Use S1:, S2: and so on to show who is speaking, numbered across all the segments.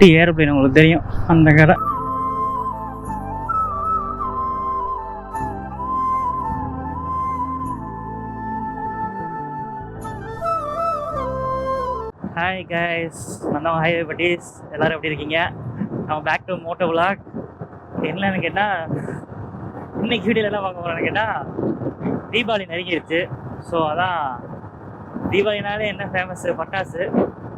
S1: குட்டி ஏரோப்ளேன் உங்களுக்கு தெரியும் அந்த கடை. ஹாய் கைஸ், நம்ம ஹைவே பட்டீஸ் எல்லோரும் எப்படி இருக்கீங்க? நம்ம பேக் டு மோட்டோ விலாக். என்னன்னு கேட்டால், இன்னைக்கு வீடியோவில் என்ன பார்க்க போகிறோன்னு கேட்டால், தீபாவளி நெருங்கிடுச்சு. ஸோ அதான் தீபாவளினாலே என்ன ஃபேமஸ்ஸு? பட்டாசு.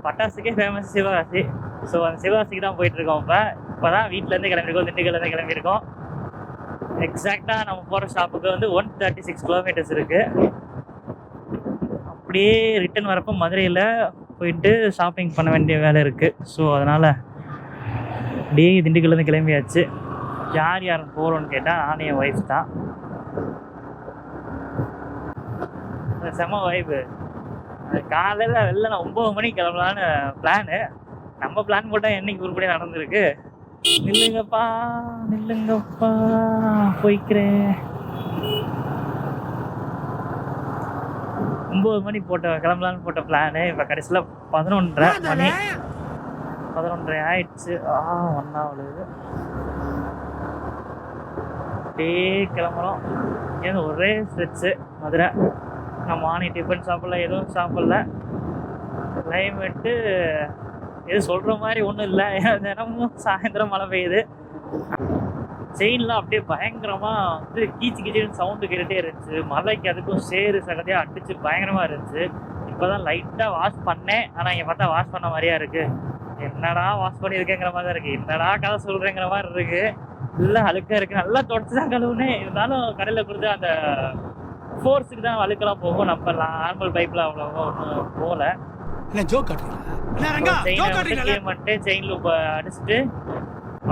S1: பட்டாசுக்கே ஃபேமஸ் சிவகாசி. ஸோ அந்த சிவகாசிக்கு தான் போயிட்டுருக்கோம். இப்போ தான் வீட்டிலேருந்து கிளம்பியிருக்கோம், திண்டுக்கல்லேருந்து கிளம்பியிருக்கோம். எக்ஸாக்டாக நம்ம போகிற ஷாப்புக்கு வந்து 136 கிலோமீட்டர்ஸ் இருக்குது. அப்படியே ரிட்டன் வரப்போ மதுரையில் போயிட்டு ஷாப்பிங் பண்ண வேண்டிய வேலை இருக்குது. ஸோ அதனால் அப்படியே திண்டுக்கல்லேருந்து கிளம்பியாச்சு. யார் யார் போகிறோன்னு கேட்டால் நானே என் ஒய்ஃப் தான். செம வைப்பு. காலையில் வெளில நான் 9 மணிக்கு கிளம்பலான்னு பிளானு. நம்ம பிளான் போட்டால் என்னைக்கு உருப்படியாக நடந்திருக்கு. நில்லுங்கப்பா நில்லுங்கப்பா போய்க்கிறேன். 9 மணி கிளம்பலான்னு போட்ட பிளானு இப்போ கடைசியில் 11:30 மணி. 11:30 ஆயிடுச்சு. 1 ஆகுது. அப்படியே கிளம்புறோம். ஏன்னா ஒரே ஸ்ட்ரெச்சு மதுரை. நான் மார்னிங் டிஃபன் சாப்பிடல, எதுவும் சாப்பிடல. கிளைமேட்டு எதுவும் சொல்கிற மாதிரி ஒன்றும் இல்லை. தினமும் சாயந்தரம் மழை பெய்யுது. செயின்லாம் அப்படியே பயங்கரமாக வந்து கீச்சுன்னு சவுண்டு கேட்டுகிட்டே இருந்துச்சு. மழைக்கு அதுக்கும் சேரு சகதியாக அடிச்சு பயங்கரமாக இருந்துச்சு. இப்போ தான் லைட்டாக வாஷ் பண்ணேன். ஆனால் இங்கே பார்த்தா வாஷ் பண்ண மாதிரியா இருக்குது. என்னடா வாஷ் பண்ணியிருக்கேங்கிற மாதிரி தான் இருக்குது. என்னடா கதை சொல்கிறேங்கிற மாதிரி இருக்குது. இல்லை அழுக்காக இருக்குது. நல்லா தொடச்சி தான் கழுவுனே. இருந்தாலும் கடையில் கொடுத்து அந்த ஃபோர்ஸுக்கு தான் அழுக்கெல்லாம் போகும். நம்ம நார்மல் பைப்பில் அவ்வளோவா ஒன்றும் போகல. செயின் லூப் அடிச்சுட்டு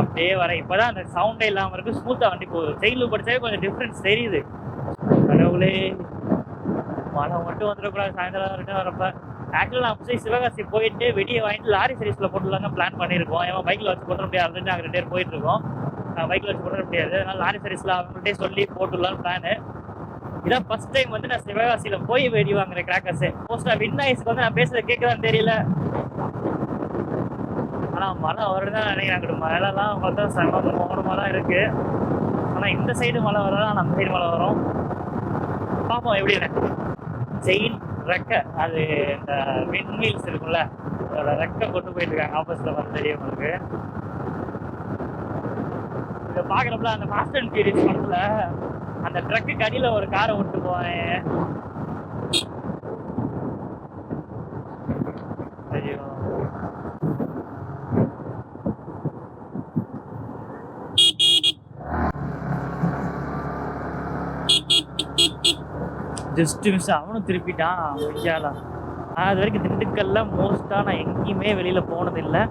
S1: அப்படியே வரேன். இப்போதான் அந்த சவுண்டே இல்லாமல் இருக்குது. ஸ்மூத்தாக வண்டி போகுது. செயின் லூப் அடிச்சாவே கொஞ்சம் டிஃப்ரென்ஸ் தெரியுது. கடவுளே, மழை மட்டும் வந்துடக்கூடாது சாயந்தரம் ரிட்டன் வரப்போ. ஆக்சுவலாக நான் போய் சிவகாசி போயிட்டு வெடியை வாங்கிட்டு லாரி சர்வீஸில் போட்டுலாங்க பிளான் பண்ணியிருக்கோம். ஏன் பைக்கில் வச்சு போட்டுற முடியாது. ஆல்ரெடி நாங்கள் 2 பேர் போயிட்டுருக்கோம். பைக்கில் வச்சு போட்டுற முடியாது. அதனால் லாரி சர்வீஸில் அவங்கள்ட்டே சொல்லி போட்டுடலான்னு பிளானு. இதான் ஃபர்ஸ்ட் டைம் வந்து நான் சிவகாசியில் போய் வெடி வாங்குறேன் கிராக்கர்ஸு. மோஸ்ட்டாக வின்னாய்ஸ்க்கு வந்து நான் பேசுகிறத கேட்குதான்னு தெரியல. ஆனால் மழை வருதுதான் நினைக்கிறேன். மழைலாம் பார்த்தா செம மோனமாக தான் இருக்குது. ஆனால் இந்த சைடு மழை வரலாம், ஆனால் அந்த சைடு மழை வரும். பார்ப்போம் எப்படின்னு. செயின் ரெக்கை, அது இந்த விண்மீல்ஸ் இருக்குல்ல, அதோட ரெக்கை கொண்டு போயிட்டுருக்காங்க. ஆப்போசிட்டில் வந்து தெரியும் உங்களுக்கு. இதை பார்க்குறப்பல அந்த ஃபாஸ்ட் அண்ட் ஃபியூரியஸ் படத்தில் அந்த ட்ரக்கு அடியில் ஒரு காரை விட்டு போவேன். ஐயோ, ஜஸ்ட் மிஸ். அவனும் திருப்பிட்டான் ஐயாலா. அது வரைக்கும் திண்டுக்கல்ல மோஸ்ட்டாக நான் எங்கேயுமே வெளியில் போனதில்லை.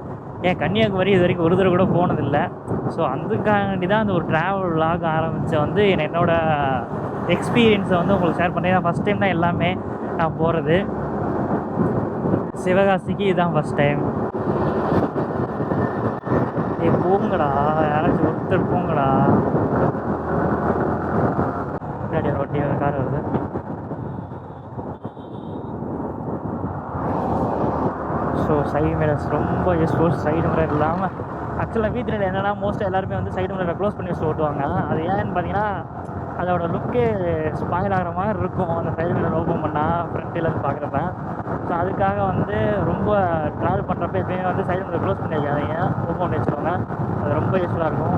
S1: ஏன் கன்னியாகுமரி இது வரைக்கும் ஒரு தடவை கூட போனதில்லை. ஸோ அதுக்காண்டி தான் அந்த ஒரு ட்ராவல் விலாக் ஆரம்பித்த வந்து என்னோட எக்ஸ்பீரியன்ஸை வந்து உங்களுக்கு ஷேர் பண்ணி தான். ஃபஸ்ட் டைம் தான் எல்லாமே நான் போகிறது. சிவகாசிக்கு இதுதான் ஃபஸ்ட் டைம். போங்கடா, யாராச்சும் ஒருத்தர் போங்கடா. பின்னாடி ஒரு வண்டி கார் வருது. ஸோ சைடு மிரர்ஸ் ரொம்ப யூஸ்ஃபுல். சைடு மிரர் இல்லாமல் ஆக்சுவலாக வீட்டில் என்னென்னா மோஸ்ட்டாக எல்லாருமே வந்து சைடு மிரரை க்ளோஸ் பண்ணி வச்சு ஓட்டுவாங்க. அது ஏன்னு பார்த்தீங்கன்னா அதோட லுக்கே ஸ்பாயில் ஆகிற மாதிரி இருக்கும். அந்த சைடு மிரர் ஓப்பன் பண்ணால் ஃப்ரண்ட்டிலேருந்து பார்க்குறப்ப. ஸோ அதுக்காக வந்து ரொம்ப ட்ராவல் பண்ணுறப்ப எப்பயுமே வந்து சைடு மிரர் க்ளோஸ் பண்ணி வைக்காதீங்க, ஓப்பன் பண்ணி வச்சுக்கோங்க. அது ரொம்ப யூஸ்ஃபுல்லாக இருக்கும்.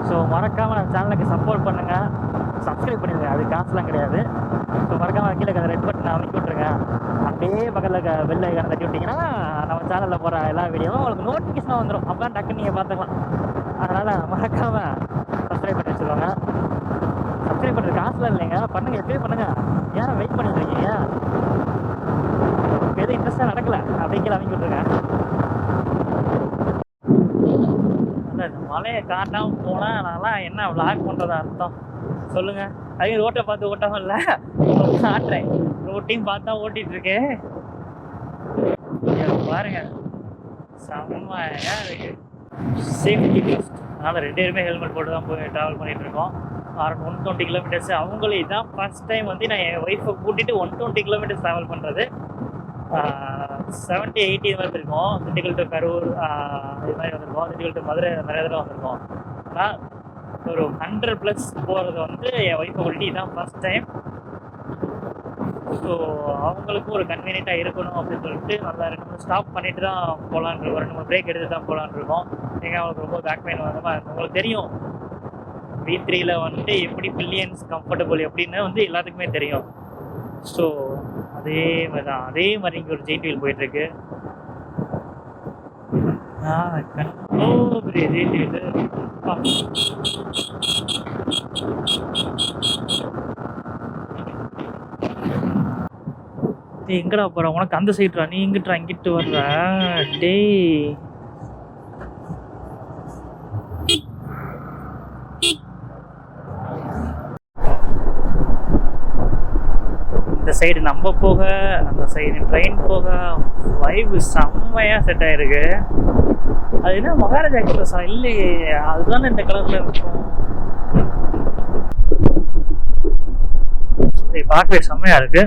S1: ஸோ மறக்காமல் நம்ம சேனலுக்கு சப்போர்ட் பண்ணுங்கள், சப்ஸ்கிரைப் பண்ணிடுங்க. அது காசுலாம் கிடையாது. ஸோ மறக்காமல் கீழே அந்த ரெட் பட்டன் அமைக்க விட்ருங்க. அப்படியே பக்கத்தில் பெல் ஐக்கானை தட்டி விட்டிங்கன்னா நம்ம சேனலில் போகிற எல்லா வீடியோவும் உங்களுக்கு நோட்டிஃபிகேஷனாக வந்துடும். அப்போ தான் டக்குன்னு நீங்கள் பார்த்துக்கலாம். அதனால் மறக்காமல் சப்ஸ்கிரைப் பண்ணி வச்சுக்கோங்க. சப்ஸ்கிரைப் பண்ணுறது காசுலாம் இல்லைங்க, பண்ணுங்கள், எப்பயும் பண்ணுங்கள். ஏன் வெயிட் பண்ணிட்டு இருக்கீங்க? எதுவும் இன்ட்ரெஸ்ட்டாக நடக்கலை அப்படிங்கிற அமைக்க விட்ருங்க. அதான் இந்த மழையை காட்டாமல் போனால் நான்லாம் என்ன விளாக் பண்ணுறதா அர்த்தம் சொல்லுங்கள்? அதே ரோட்டை பார்த்து ஓட்டாமல் இல்லை, காட்டுறேன். ரோட்டையும் பார்த்தா ஓட்டிகிட்டு இருக்கேன். பாருங்க, செம்மையாக இருக்கு. Safety first. அதனால் 2 பேருமே ஹெல்மெட் போட்டு தான் போய் ட்ராவல் பண்ணிகிட்டு இருக்கோம். Around 120 kilometres. அவங்களே இதுதான் ஃபஸ்ட் டைம் வந்து நான் என் ஒய்ஃபை கூட்டிகிட்டு 120 கிலோமீட்டர்ஸ் ட்ராவல் பண்ணுறது. 70-80 இது மாதிரி இருக்கும். திண்டுக்கல் டு கரூர் இது மாதிரி வந்திருக்கோம். திண்டுக்கல் டு மதுரை நிறைய தடவை வந்திருக்கோம். ஆனால் ஒரு 100+ போகிறது வந்து என் ஒய்ஃபை கூட்டிட்டு இதுதான் ஃபர்ஸ்ட் டைம். ஸோ அவங்களுக்கும் ஒரு கன்வீனியண்ட்டாக இருக்கணும் அப்படின்னு சொல்லிட்டு நல்லா 2-3 ஸ்டாப் பண்ணிட்டு தான் போகலான்னு இருக்கோம். 2-3 பிரேக் எடுத்து தான் போகலான்னு இருக்கோம். ஏன்னா அவங்களுக்கு ரொம்ப பேக் பெயின் வந்த மாதிரி உங்களுக்கு தெரியும். V3ல வந்துட்டு எப்படி பில்லியன்ஸ் கம்ஃபர்டபுள் எப்படின்னு வந்து எல்லாத்துக்குமே தெரியும். ஸோ அதே மாதிரி தான், அதே மாதிரி இங்கே ஒரு ஜெயிண்ட் வீல் போயிட்டுருக்கு. பெரிய ஜெயிண்ட் வீல் எங்கடா போற? உனக்கு அந்த சைட்ரா, நீ எங்கிட்டா இங்கிட்டு வர்ற? டேய் இந்த சைடு நம்ம போக, அந்த சைடு ட்ரெயின் போக வைப் செம்மையாக செட் ஆகிருக்கு. அது என்ன மகாராஜா எக்ஸ்பிரஸா? இல்லையே, அதுதானே இந்த கலரில் இருக்கும். பார்க்கவே செம்மையாக இருக்கு.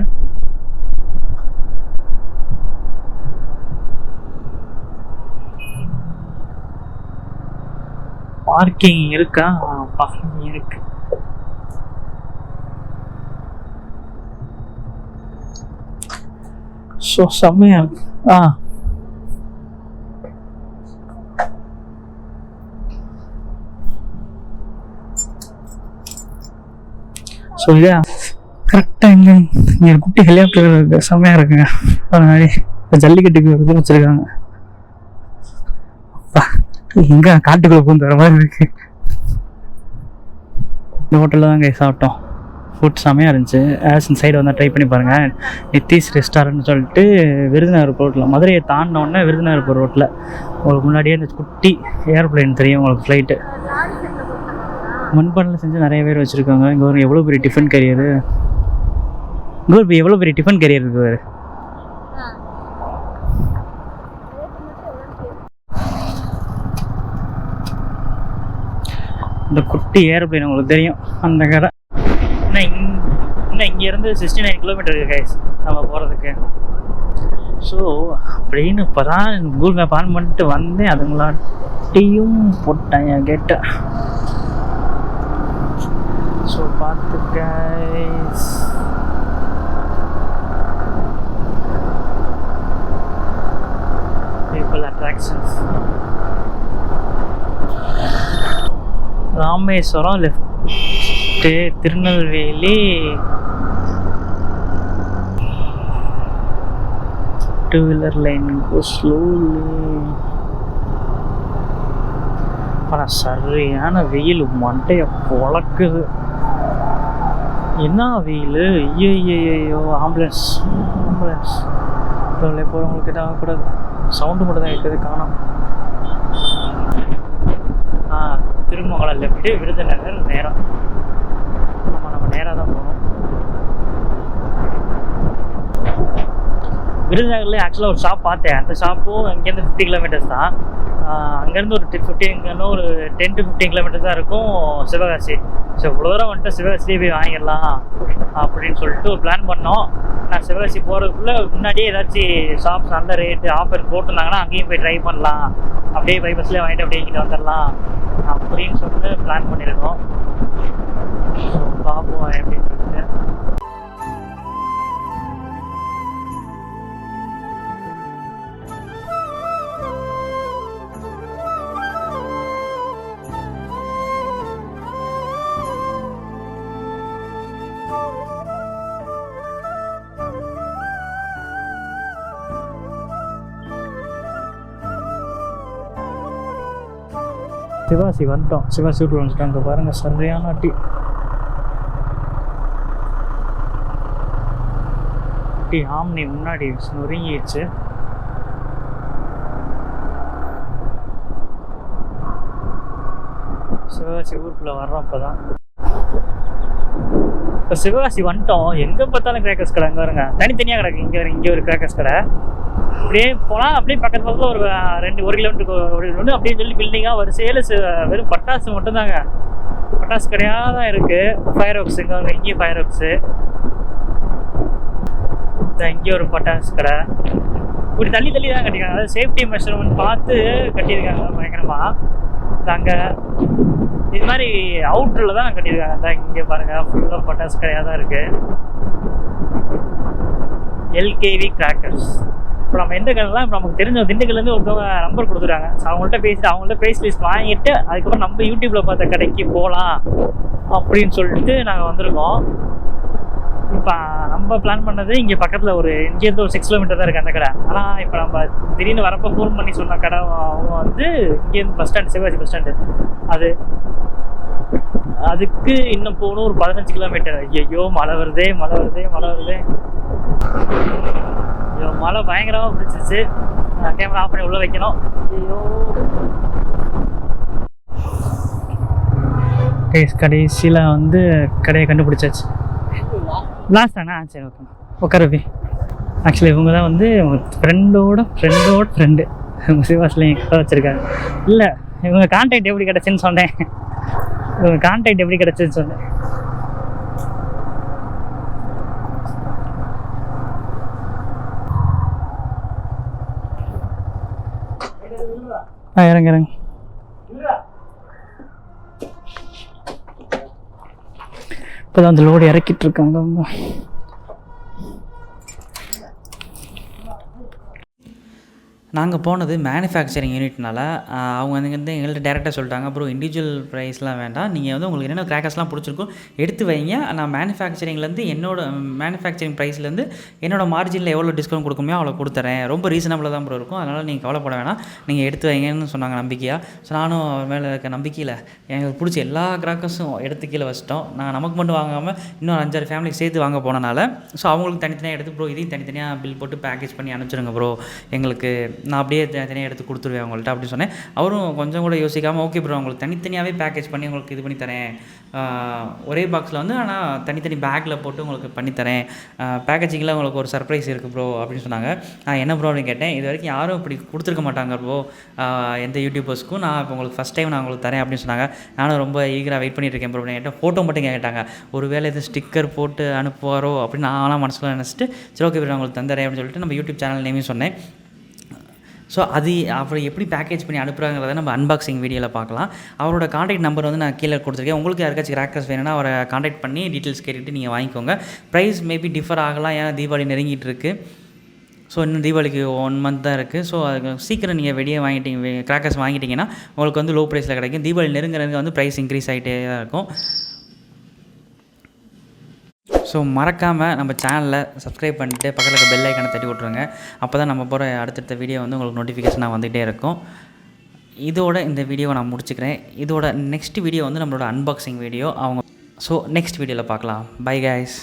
S1: பார்க்கிங் இருக்கா? பார்க்கிங் இருக்கு. ஸோ செம்மையா இருக்கு. ஸோ இதே கரெக்டாக இங்கே ஒரு குட்டி ஹெலிகாப்டர் இருக்கு, செம்மையாக இருக்குங்க. அதனால ஜல்லிக்கட்டுக்கு இது வச்சிருக்காங்க. எங்க காட்டுக்குள்ள பூந்து வர மாதிரி இருக்கு. இந்த ஹோட்டலில் தாங்க சாப்பிட்டோம். ஃபுட் செம்மையாக இருந்துச்சு. ஆஸ் இந்த சைடு வந்தால் ட்ரை பண்ணி பாருங்கள். நித்திஷ் ரெஸ்டாரண்ட்னு சொல்லிட்டு விருதுநகர் ரோட்டில், மதுரையை தாண்டினோடனே விருதுநகர் போகிற ரோட்டில் உங்களுக்கு முன்னாடியே இந்த குட்டி ஏர்ப்ளைன் தெரியும் உங்களுக்கு, ஃப்ளைட்டு மண்பானையில் செஞ்சு நிறைய பேர் வச்சுருக்காங்க. இங்கே ஒரு எவ்வளோ பெரிய டிஃபன் கேரியரு, இங்கே ஒரு எவ்வளோ பெரிய டிஃபன் கேரியர் இருக்குது வேறு. இந்த குட்டி ஏர்ப்ளைன் உங்களுக்கு தெரியும் அந்த கடை. இன்னும் இங்கேருந்து 69 கிலோமீட்டர் இருக்குது கைஸ் நம்ம போகிறதுக்கு. ஸோ அப்படின்னு இப்போ தான் கூகுள் மேப் ஆன் பண்ணிட்டு வந்தேன். அதுங்களாட்டியும் போட்டேன் என் கேட்டை. ஸோ பார்த்து guys, people attractions. Rameswaram left, Tirunelveli 2-wheeler line go slowly. ஆனால் சரியான வெயில், மண்டையை பொழக்குது. என்ன வெயில்! ஐயோ ஆம்புலன்ஸ் போகிறவங்களுக்கு எதாவது ஆகக்கூடாது. சவுண்டு மட்டும் தான் இருக்குது, காணோம். திருமங்கலம் லெஃப்ட்டு, விருதுநகர் நேரம். நம்ம நேராக தான் போகணும். விருதுநகர்லேயே ஆக்சுவலாக ஒரு ஷாப் பார்த்தேன். அந்த ஷாப்பும் இங்கேருந்து 50 கிலோமீட்டர்ஸ் தான். அங்கேருந்து ஒரு 10-15 கிலோமீட்டர்ஸ் தான் இருக்கும் சிவகாசி. ஸோ இவ்வளோ தூரம் வந்துட்டு சிவகாசிலேயே போய் வாங்கிடலாம் அப்படின்னு சொல்லிட்டு ஒரு பிளான் பண்ணோம். நான் சிவகாசி போகிறதுக்குள்ளே முன்னாடியே ஏதாச்சும் ஷாப்ஸ் நல்ல ரேட்டு ஆஃபர் போட்டிருந்தாங்கன்னா அங்கேயும் போய் ட்ரை பண்ணலாம், அப்படியே பைபஸ்லேயே வாங்கிட்டு அப்படியே இங்கிட்டு வந்துடலாம் அப்படின்னு சொல்லிட்டு பிளான் பண்ணியிருக்கோம். ஸோ பார்ப்போம் எப்படின்னு சொல்லிட்டு. சிவாசி வந்துட்டோம். சிவாசி விட்டு வந்துட்டாங்க பாருங்க, சரியான டீ ஆம்னி முன்னாடி நொறுங்கிடுச்சு. சிவகாசி ஊருக்குள்ள வர்றோம். இப்போதான் இப்போ சிவகாசி வந்துட்டோம். எங்கே பார்த்தாலும் கிராக்கர்ஸ் கடை. அங்கே வருங்க, தனித்தனியாக கிடக்கு. இங்கே ஒரு கிராக்கர்ஸ் கடை. அப்படியே போனால் அப்படியே பக்கத்தில் ஒரு 1 கிலோமீட்டருக்கு ஒன்று அப்படின்னு சொல்லி பில்டிங்காக வரிசையில் வெறும் பட்டாசு மட்டும்தாங்க. பட்டாசு கடையாக தான் இருக்குது. ஃபயர் ஒர்க்ஸ் இங்கேயும் ஃபயர் ஒர்க்ஸு. இங்கே ஒரு பட்டாசு கடை. இப்படி தள்ளி தள்ளி தான் கட்டியிருக்காங்க. அதாவது சேஃப்டி மெஷர்மெண்ட் பார்த்து கட்டியிருக்காங்க பயங்கரமாக. அங்கே இது மாதிரி அவுட்டரில் தான் கட்டியிருக்காங்க. அந்த இங்கே பாருங்கள், ஃபுல்லாக பட்டாசு கடையாக தான் இருக்குது. எல்கேவி கிராக்கர்ஸ். இப்போ நம்ம எந்த கடைலாம் இப்போ நமக்கு தெரிஞ்ச திண்டுக்கல்லேருந்து ஒருத்தவங்க நம்பர் கொடுத்துருக்காங்க. ஸோ அவங்கள்ட்ட ப்ரைஸ் லிஸ்ட் வாங்கிட்டு அதுக்கப்புறம் நம்ம யூடியூப்பில் பார்த்த கடைக்கு போகலாம் அப்படின்னு சொல்லிட்டு நாங்கள் வந்திருக்கோம். இப்போ நம்ம பிளான் பண்ணது இங்கே பக்கத்தில் ஒரு இங்கேருந்து ஒரு 6 கிலோமீட்டர் தான் இருக்குது அந்த கடை. ஆனால் இப்போ நம்ம திடீர்னு வரப்போ ஃபோன் பண்ணி சொன்ன கடை அவங்க வந்து இங்கேருந்து bus stand, Sivakasi bus stand, அதுக்கு இன்னும் போகணும் ஒரு 15 கிலோமீட்டர். ஐயோ மழை வருதே. ஐயோ மழை பயங்கரமாக பிடிச்சிச்சு. கேமரா ஆஃப் பண்ணி உள்ளே வைக்கணும். ஐயோ கடைசியில் வந்து கடையை கண்டுபிடிச்சாச்சு. லாஸ்ட் தானே? சரி ஓகே உட்காரவி. ஆக்சுவலி இவங்க தான் வந்து ஃப்ரெண்டோட ஃப்ரெண்டு சிவாஸில் என் கடை வச்சுருக்காங்க. இல்லை இவங்க கான்டாக்ட் எப்படி கிடச்சுன்னு சொன்னேன். இறங்க இப்போதான் அந்த லோடு இறக்கிட்டு இருக்காங்க அவங்க.
S2: நாங்கள் போனது மேனுஃபேக்சரிங் யூனிட்னால அவங்க வந்து எங்கள்கிட்ட டேரெக்டாக சொல்லிட்டாங்க, அப்புறம் இண்டிவிஜுவல் ப்ரைஸ்லாம் வேண்டாம், நீங்கள் வந்து உங்களுக்கு என்னென்ன கிராக்கர்ஸ்லாம் பிடிச்சிருக்கும் எடுத்து வைங்க, நான் மேனுஃபேக்சரிங்லேருந்து மேனுஃபேக்சரிங் ப்ரைஸ்லேருந்து என்னோடய மார்ஜினில் எவ்வளோ டிஸ்கவுண்ட் கொடுக்குமோ அவ்வளோ கொடுத்துறேன், ரொம்ப ரீசனபிளாக தான் ப்ரோ இருக்கும், அதனால் நீங்கள் கவலைப்பட வேணாம், நீங்கள் எடுத்து வைங்கன்னு சொன்னாங்க நம்பிக்கையாக. ஸோ நானும் மேலே இருக்க நம்பிக்கையில் எங்களுக்கு பிடிச்ச எல்லா கிராக்கர்ஸும் எடுத்து கீழே வச்சிட்டோம். நாங்கள் நமக்கு மட்டும் வாங்காமல் இன்னும் 5-6 ஃபேமிலிக்கு சேர்த்து வாங்க போனனால ஸோ அவங்களுக்கு தனித்தனியாக எடுத்து ப்ரோ இதையும் தனித்தனியாக பில் போட்டு பேக்கேஜ் பண்ணி அனுப்பிச்சிடுங்க ப்ரோ, எங்களுக்கு நான் அப்படியே தனியாக எடுத்து கொடுத்துருவேன் அவங்கள்ட்ட அப்படின்னு சொன்னேன். அவரும் கொஞ்சம் கூட யோசிக்காமல் ஓகே ப்ரோ உங்களுக்கு தனித்தனியாகவே பேக்கேஜ் பண்ணி உங்களுக்கு இது பண்ணி தரேன், ஒரே பாக்ஸில் வந்து ஆனால் தனித்தனி பேக்கில் போட்டு உங்களுக்கு பண்ணித்தரேன், பேக்கேஜிங்கில் உங்களுக்கு ஒரு சர்ப்ரைஸ் இருக்குது ப்ரோ அப்படின்னு சொன்னாங்க. நான் என்ன ப்ரோ அப்படின்னு கேட்டேன். இது வரைக்கும் யாரும் இப்படி கொடுத்துருக்க மாட்டாங்க ப்ரோ எந்த யூடியூபர்ஸ்க்கும், நான் இப்போ உங்களுக்கு ஃபஸ்ட் டைம் நான் உங்களுக்கு தரேன் அப்படின்னு சொன்னாங்க. நானும் ரொம்ப ஈகராக வெயிட் பண்ணிட்டு இருக்கேன் ப்ரோ அப்படின்னு கேட்டேன். ஃபோட்டோ மட்டும் கேட்டாங்க, ஒரு வேளை எதுவும் ஸ்டிக்கர் போட்டு அனுப்புவாரோ அப்படின்னு நான்லாம் மனசில் நினச்சிட்டு சரி ஓகே ப்ரோ நான் உங்களுக்கு தந்துறேன் அப்படின்னு சொல்லிட்டு நம்ம யூடியூப் சேனல் நேமே சொன்னேன். ஸோ அது அப்புறம் எப்படி பேக்கேஜ் பண்ணி அனுப்புகிறாங்கிறத நம்ம அன்பாக்சிங் வீடியோவில் பார்க்கலாம். அவரோட காண்டாக்ட் நம்பர் வந்து நான் கீழே கொடுத்துருக்கேன். உங்களுக்கு யாருக்காச்சும் கிராக்கர்ஸ் வேணும்னா அவரை காண்டாக்ட் பண்ணி டீட்டெயில்ஸ் கேட்டுட்டு நீங்கள் வாங்கிக்கோங்க. ப்ரைஸ் மேபி டிஃபர் ஆகலாம், ஏன்னா தீபாவளி நெருங்கிட்டு இருக்குது. ஸோ இன்னும் தீபாவளிக்கு 1 மந்த் தான் இருக்குது. ஸோ அது சீக்கிரம் நீங்கள் வெளியே வாங்கிட்டீங்க கிராக்கர்ஸ் வாங்கிட்டிங்கன்னா உங்களுக்கு வந்து லோ ப்ரைஸில் கிடைக்கும். தீபாவளி நெருங்க வந்து ப்ரைஸ் இன்க்ரீஸ் ஆகிட்டே தான் இருக்கும். ஸோ மறக்காமல் நம்ம சேனலில் சப்ஸ்கிரைப் பண்ணிவிட்டு பக்கத்தில் இருக்க பெல் ஐக்கானை தட்டி விட்ருங்க. அப்போ தான் நம்ம போகிற அடுத்தடுத்த வீடியோ வந்து உங்களுக்கு நோட்டிஃபிகேஷனாக வந்துகிட்டே இருக்கும். இதோட இந்த வீடியோவை நான் முடிச்சுக்கிறேன். இதோட நெக்ஸ்ட் வீடியோ வந்து நம்மளோட அன்பாக்சிங் வீடியோ. ஸோ நெக்ஸ்ட் வீடியோவில் பார்க்கலாம். Bye guys.